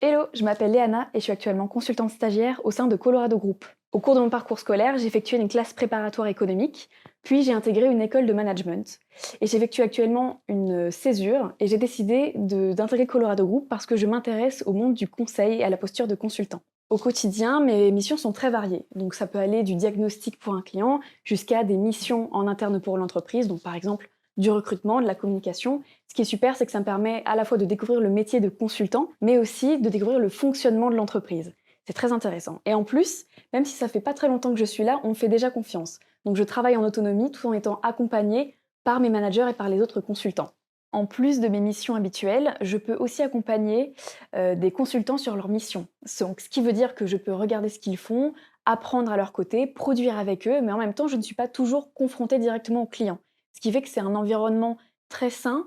Hello, je m'appelle Léana et je suis actuellement consultante stagiaire au sein de Colorado Group. Au cours de mon parcours scolaire, j'ai effectué une classe préparatoire économique, puis j'ai intégré une école de management. Et j'effectue actuellement une césure et j'ai décidé d'intégrer Colorado Group parce que je m'intéresse au monde du conseil et à la posture de consultant. Au quotidien, mes missions sont très variées. Donc ça peut aller du diagnostic pour un client jusqu'à des missions en interne pour l'entreprise, donc par exemple du recrutement, de la communication. Ce qui est super, c'est que ça me permet à la fois de découvrir le métier de consultant, mais aussi de découvrir le fonctionnement de l'entreprise. C'est très intéressant. Et en plus, même si ça fait pas très longtemps que je suis là, on me fait déjà confiance. Donc je travaille en autonomie tout en étant accompagnée par mes managers et par les autres consultants. En plus de mes missions habituelles, je peux aussi accompagner des consultants sur leurs missions. Donc, ce qui veut dire que je peux regarder ce qu'ils font, apprendre à leur côté, produire avec eux, mais en même temps, je ne suis pas toujours confrontée directement aux clients. Ce qui fait que c'est un environnement très sain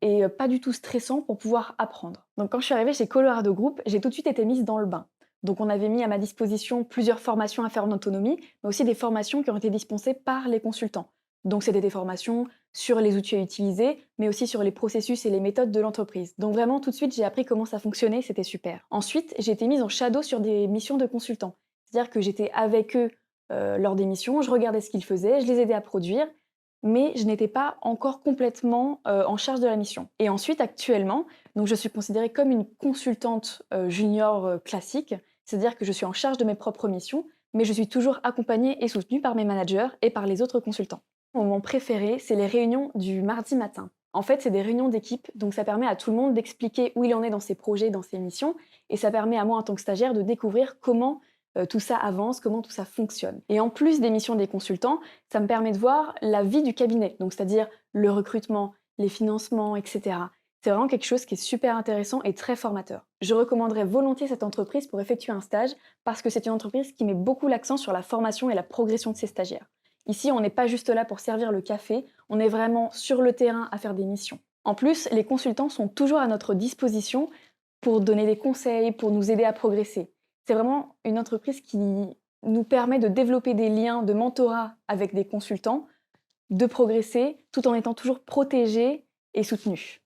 et pas du tout stressant pour pouvoir apprendre. Donc quand je suis arrivée chez Colorado Group, j'ai tout de suite été mise dans le bain. Donc on avait mis à ma disposition plusieurs formations à faire en autonomie, mais aussi des formations qui ont été dispensées par les consultants. Donc c'était des formations sur les outils à utiliser, mais aussi sur les processus et les méthodes de l'entreprise. Donc vraiment tout de suite j'ai appris comment ça fonctionnait, c'était super. Ensuite j'ai été mise en shadow sur des missions de consultants. C'est-à-dire que j'étais avec eux lors des missions, je regardais ce qu'ils faisaient, je les aidais à produire, mais je n'étais pas encore complètement, en charge de la mission. Et ensuite actuellement, donc je suis considérée comme une consultante, junior, classique. C'est-à-dire que je suis en charge de mes propres missions, mais je suis toujours accompagnée et soutenue par mes managers et par les autres consultants. Mon moment préféré, c'est les réunions du mardi matin. En fait, c'est des réunions d'équipe, donc ça permet à tout le monde d'expliquer où il en est dans ses projets, dans ses missions, et ça permet à moi en tant que stagiaire de découvrir comment, tout ça avance, comment tout ça fonctionne. Et en plus des missions des consultants, ça me permet de voir la vie du cabinet, donc c'est-à-dire le recrutement, les financements, etc. C'est vraiment quelque chose qui est super intéressant et très formateur. Je recommanderais volontiers cette entreprise pour effectuer un stage parce que c'est une entreprise qui met beaucoup l'accent sur la formation et la progression de ses stagiaires. Ici, on n'est pas juste là pour servir le café, on est vraiment sur le terrain à faire des missions. En plus, les consultants sont toujours à notre disposition pour donner des conseils, pour nous aider à progresser. C'est vraiment une entreprise qui nous permet de développer des liens de mentorat avec des consultants, de progresser tout en étant toujours protégés et soutenus.